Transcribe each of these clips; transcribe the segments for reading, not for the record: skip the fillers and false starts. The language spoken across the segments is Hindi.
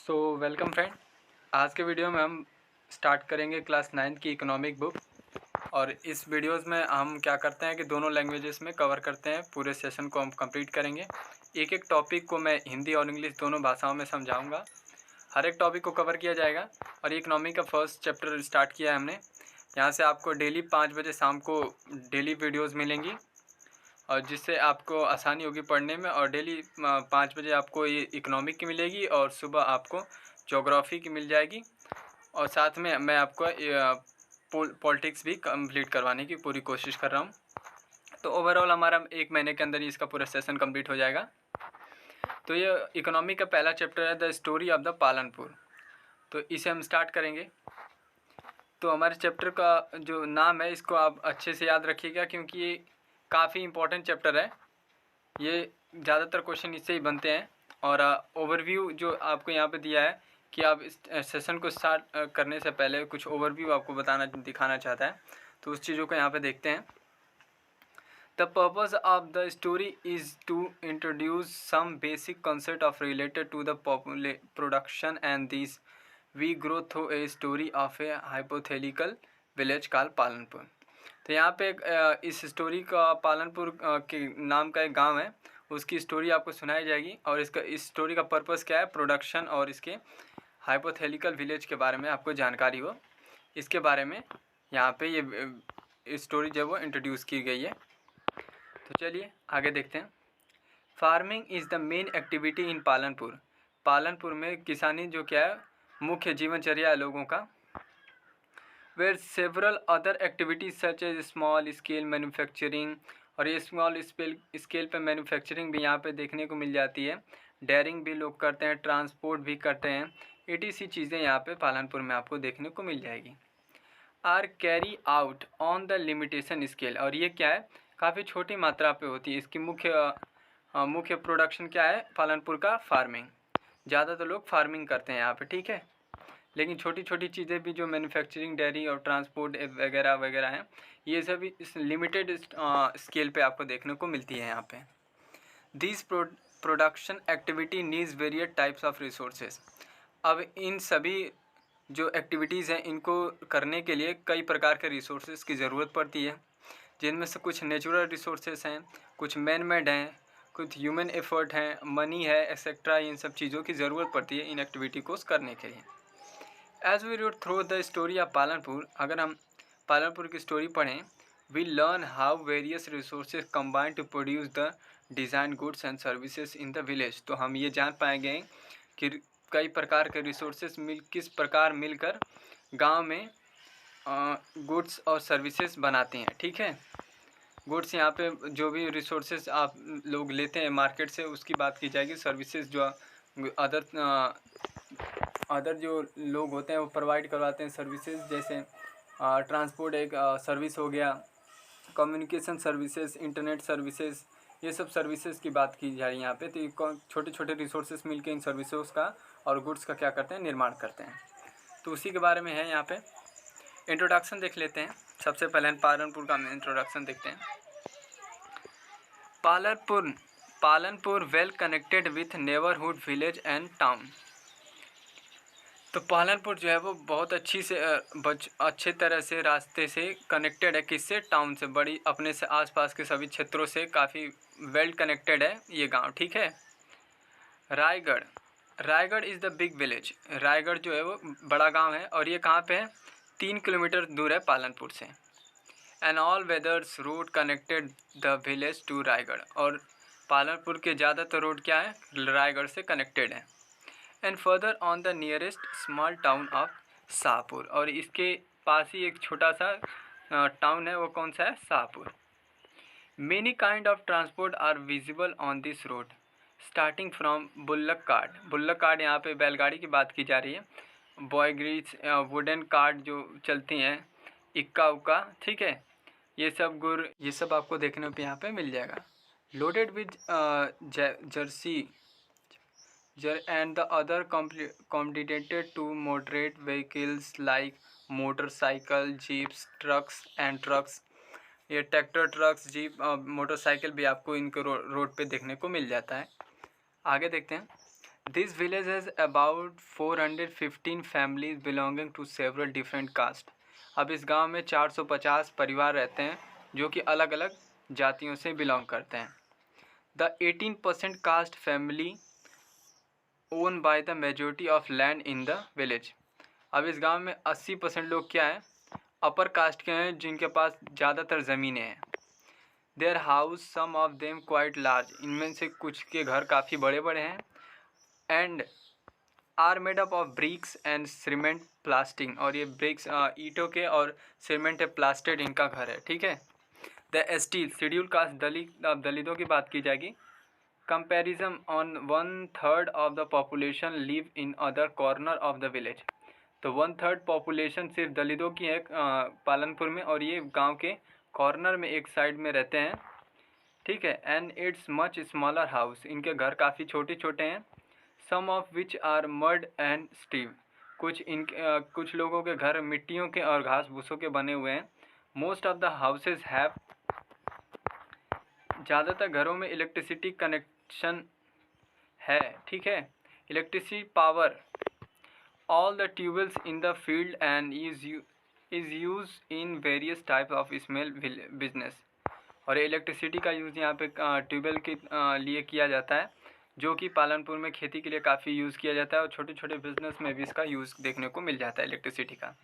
Welcome friend. आज के वीडियो में हम स्टार्ट करेंगे क्लास 9th की इकोनॉमिक बुक। और इस वीडियोस में हम क्या करते हैं कि दोनों लैंग्वेजेस में कवर करते हैं। पूरे सेशन को हम कंप्लीट करेंगे। एक एक टॉपिक को मैं हिंदी और इंग्लिश दोनों भाषाओं में समझाऊंगा। हर एक टॉपिक को कवर किया जाएगा। और इकोनॉमी का फर्स्ट चैप्टर स्टार्ट किया है हमने। यहाँ से आपको डेली 5 बजे शाम को डेली वीडियोज़ मिलेंगी और जिससे आपको आसानी होगी पढ़ने में। और डेली 5 बजे आपको ये इकोनॉमिक की मिलेगी और सुबह आपको ज्योग्राफी की मिल जाएगी। और साथ में मैं आपको पॉलिटिक्स भी कंप्लीट करवाने की पूरी कोशिश कर रहा हूँ। तो ओवरऑल हमारा 1 महीने के अंदर ही इसका पूरा सेशन कंप्लीट हो जाएगा। तो ये इकोनॉमी का पहला चैप्टर है the story of the Palanpur. तो इसे हम स्टार्ट करेंगे। तो हमारे चैप्टर का जो नाम है इसको आप अच्छे से याद रखिएगा क्योंकि ये काफ़ी इम्पोर्टेंट चैप्टर है। ये ज़्यादातर क्वेश्चन इससे ही बनते हैं। और ओवरव्यू जो आपको यहाँ पे दिया है कि आप इस सेशन को स्टार्ट करने से पहले कुछ ओवरव्यू आपको दिखाना चाहता है। तो उस चीज़ों को यहाँ पे देखते हैं। The purpose of the story is to introduce some basic concept of related to the production and this we grow through a story of a hypothetical village called Palanpur. तो यहाँ पे इस स्टोरी का पालनपुर के नाम का एक गांव है, उसकी स्टोरी आपको सुनाई जाएगी। और इस स्टोरी का पर्पस क्या है, प्रोडक्शन और इसके हाइपोथेटिकल विलेज के बारे में आपको जानकारी हो, इसके बारे में यहाँ पे ये स्टोरी जो वो इंट्रोड्यूस की गई है। तो चलिए आगे देखते हैं। Farming is the main activity in Palanpur. Palanpur में किसानी जो क्या है मुख्य जीवनचर्या है लोगों का। Where several other activities such as small scale manufacturing, और ये स्मॉल स्केल पे मैन्युफैक्चरिंग भी यहाँ पे देखने को मिल जाती है। डेयरिंग भी लोग करते हैं, ट्रांसपोर्ट भी करते हैं। ETC चीज़ें यहाँ पे पालनपुर में आपको देखने को मिल जाएगी। Are carry out on the limitation scale, और ये क्या है काफ़ी छोटी मात्रा पे होती है। इसकी मुख्य प्रोडक्शन क्या है पालनपुर का, फार्मिंग। ज़्यादातर लोग फार्मिंग करते हैं यहाँ पे, ठीक है। लेकिन छोटी छोटी चीज़ें भी जो मैन्युफैक्चरिंग, डेयरी और ट्रांसपोर्ट वगैरह वगैरह हैं, ये सब इस लिमिटेड स्केल पे आपको देखने को मिलती है यहाँ पे। This production activity needs various types of resources. अब इन सभी जो एक्टिविटीज़ हैं इनको करने के लिए कई प्रकार के रिसोर्सेज की ज़रूरत पड़ती है, जिनमें से कुछ नेचुरल रिसोर्सेज हैं, कुछ मैन मेड हैं, कुछ ह्यूमन एफर्ट हैं, मनी है एक्सेट्रा। इन सब चीज़ों की ज़रूरत पड़ती है इन एक्टिविटी को करने के लिए। As we read through the story of Palanpur, अगर हम पालनपुर की स्टोरी पढ़ें, we learn how various resources combine to produce the design goods and services in the village. तो हम ये जान पाएंगे कि कई प्रकार के रिसोर्सेज किस प्रकार मिलकर गांव में गुड्स और सर्विसेज बनाते हैं, ठीक है। गुड्स यहाँ पे जो भी रिसोर्सेज आप लोग लेते हैं मार्केट से उसकी बात की जाएगी। सर्विसेज जो अदर जो लोग होते हैं वो प्रोवाइड करवाते हैं सर्विसेज, जैसे ट्रांसपोर्ट एक सर्विस हो गया, कम्युनिकेशन सर्विसेज, इंटरनेट सर्विसेज, ये सब सर्विसेज की बात की जा रही है यहाँ पे। तो ये छोटे छोटे रिसोर्सेज मिलके इन सर्विसेज का और गुड्स का क्या करते हैं, निर्माण करते हैं। तो उसी के बारे में है यहाँ पे। इंट्रोडक्शन देख लेते हैं। सबसे पहले पालनपुर का इंट्रोडक्शन देखते हैं। Palanpur well connected with neighbourhood village and town. तो पालनपुर जो है वो बहुत अच्छे तरह से रास्ते से कनेक्टेड है, किससे, टाउन से, बड़ी अपने से आसपास के सभी क्षेत्रों से काफ़ी वेल कनेक्टेड है ये गांव, ठीक है। Raigarh is the big village. Raigarh जो है वो बड़ा गांव है और ये कहाँ पे है, 3 किलोमीटर दूर है पालनपुर से। An all weathers road connected the village to Raigarh, और पालनपुर के ज़्यादातर रोड क्या है, रायगढ़ से कनेक्टेड है। And further on the nearest small town of Shahpur, और इसके पास ही एक छोटा सा टाउन है, वो कौन सा है, Shahpur. Many kind of transport are visible on this road starting from bullock cart, यहाँ पे बैलगाड़ी की बात की जा रही है। बॉयग्रीज वुडन कार्ट जो चलती हैं, इक्का उक्का, ठीक है। ये सब आपको देखने पे यहाँ पे मिल जाएगा। Loaded with Jersey and the other accommodated to moderate vehicles like motorcycle, jeeps, trucks। ये ट्रैक्टर, ट्रक्स, जीप, मोटरसाइकिल भी आपको इनको रोड पे देखने को मिल जाता है। आगे देखते हैं। This village has about 415 families belonging to several different caste. अब इस गांव में 450 परिवार रहते हैं जो कि अलग अलग जातियों से बिलोंग करते हैं। The 18% caste family own by the majority of land in the village. अब इस गांव में 80% लोग क्या हैं, अपर कास्ट के हैं, जिनके पास ज़्यादातर ज़मीनें हैं। Their house some of them quite large, इनमें से कुछ के घर काफ़ी बड़े बड़े हैं। And are made up of bricks and cement plastering, और ये ब्रिक्स ईंटों के और सीमेंट है प्लास्टेड इनका घर है। ठीक है। द एसटी शेड्यूल कास्ट दलितों की बात की जाएगी। Comparison on 1/3 of the population live in other corner of the village. तो 1/3 पॉपुलेशन सिर्फ दलितों की है पालनपुर में, और ये गांव के कॉर्नर में एक साइड में रहते हैं। ठीक है। And it's much smaller house, इनके घर काफ़ी छोटे छोटे हैं। Some of which are mud and steve, कुछ लोगों के घर मिट्टियों के और घास भूसों के बने हुए हैं। Most of the houses have, ज़्यादातर घरों में इलेक्ट्रिसिटी कनेक्शन है। ठीक है। Electricity power, all the tube wells in the field and is use in various type of small business. और इलेक्ट्रिसिटी का यूज़ यहाँ पे ट्यूबवेल के लिए किया जाता है, जो कि पालनपुर में खेती के लिए काफ़ी यूज़ किया जाता है, और छोटे छोटे बिजनेस में भी इसका यूज़ देखने को मिल जाता है इलेक्ट्रिसिटी का।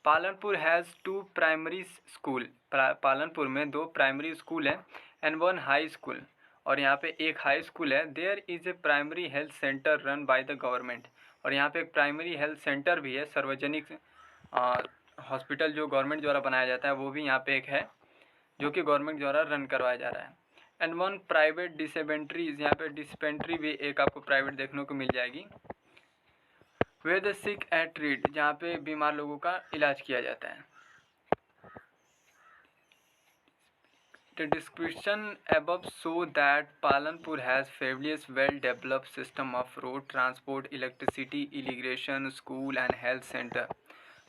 Palanpur has 2 primary school, Palanpur में 2 प्राइमरी स्कूल हैं एंड 1 हाई स्कूल, और यहाँ पे एक हाई स्कूल है। There is a primary health centre run by the government, और यहाँ पे एक प्राइमरी हेल्थ सेंटर भी है, सार्वजनिक हॉस्पिटल जो गवर्नमेंट द्वारा बनाया जाता है वो भी यहाँ पे एक है, जो कि गवर्नमेंट द्वारा रन करवाया जा रहा है। एंड 1 प्राइवेट डिस्पेंट्रीज, यहाँ पे डिस्पेंट्री भी एक आपको प्राइवेट देखने को मिल जाएगी। Where the sick at treat, जहाँ पे बीमार लोगों का इलाज किया जाता है। The description above show that Palanpur has various well-developed system of road transport, electricity, irrigation, school and health center।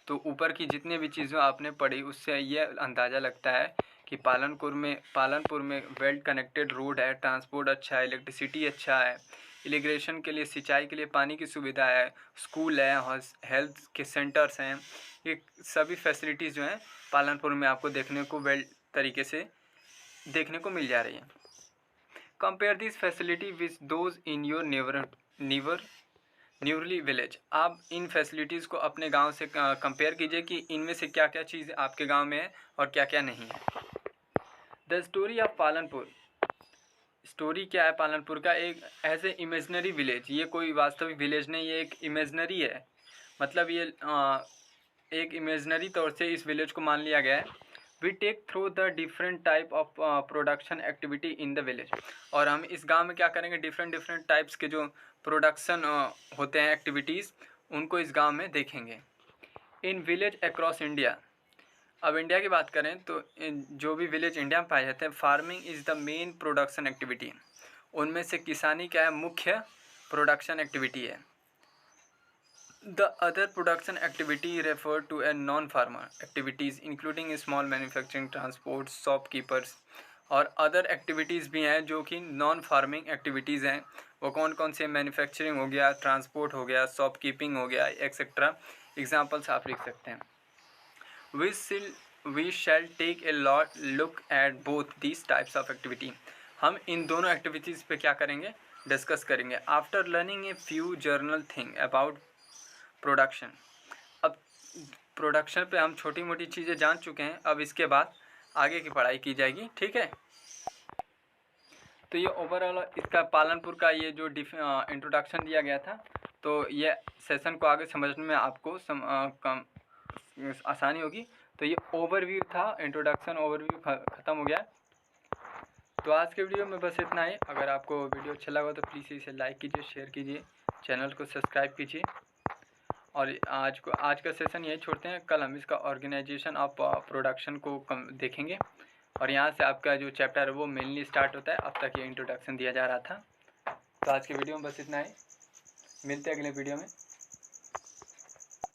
तो ऊपर की जितने भी चीज़ें आपने पढ़ी उससे ये अंदाज़ा लगता है कि पालनपुर में वेल कनेक्टेड रोड है, ट्रांसपोर्ट अच्छा है, इलेक्ट्रिसिटी अच्छा है, इरिगेशन के लिए, सिंचाई के लिए पानी की सुविधा है, स्कूल है, हेल्थ के सेंटर्स हैं। ये सभी फैसिलिटीज़ जो हैं पालनपुर में आपको देखने को वेल तरीके से देखने को मिल जा रही है। Compare this facility with those in your newly village. आप इन फैसिलिटीज़ को अपने गांव से कंपेयर कीजिए कि इनमें से क्या क्या चीज़ आपके गांव में है और क्या क्या नहीं है। The story of Palanpur, story क्या है पालनपुर का? एक एज ए इमेजनरी विलेज, ये कोई वास्तविक विलेज नहीं, ये एक इमेजनरी है। मतलब ये एक इमेजनरी तौर से इस विलेज को मान लिया गया है। We take through the different type of production activity in the village, और हम इस गांव में क्या करेंगे, डिफरेंट टाइप्स के जो प्रोडक्शन होते हैं एक्टिविटीज़, उनको इस गांव में देखेंगे। इन विलेज अक्रॉस इंडिया, अब इंडिया की बात करें तो जो भी विलेज इंडिया में पाए जाते हैं, farming is the main production activity, उनमें से किसानी क्या है, मुख्य प्रोडक्शन एक्टिविटी है। The other production activity refer to a non-farmer activities including small manufacturing, transport, shopkeepers, और अदर एक्टिविटीज़ भी हैं जो कि नॉन फार्मिंग एक्टिविटीज़ हैं। वो कौन कौन से? मैन्युफैक्चरिंग हो गया, ट्रांसपोर्ट हो गया, शॉपकीपिंग हो गया, एक्सेट्रा। एग्जाम्पल्स आप लिख सकते हैं। We shall take a look at both these types of activity। हम इन दोनों एक्टिविटीज़ पे क्या करेंगे, डिस्कस करेंगे। After learning a few journal thing about production, अब प्रोडक्शन पे हम छोटी मोटी चीज़ें जान चुके हैं, अब इसके बाद आगे की पढ़ाई की जाएगी। ठीक है। तो ये ओवरऑल इसका पालनपुर का ये जो इंट्रोडक्शन दिया गया था, तो ये सेशन को आगे समझने में आपको आसानी होगी। तो ये ओवरव्यू था, इंट्रोडक्शन ओवरव्यू ख़त्म हो गया। तो आज के वीडियो में बस इतना ही। अगर आपको वीडियो अच्छा लगा तो प्लीज़ इसे लाइक कीजिए, शेयर कीजिए, चैनल को सब्सक्राइब कीजिए। और आज का सेशन यही छोड़ते हैं। कल हम इसका ऑर्गेनाइजेशन ऑफ प्रोडक्शन को देखेंगे, और यहाँ से आपका जो चैप्टर है वो मेनली स्टार्ट होता है। अब तक ये इंट्रोडक्शन दिया जा रहा था। तो आज के वीडियो में बस इतना ही, मिलते हैं अगले वीडियो में।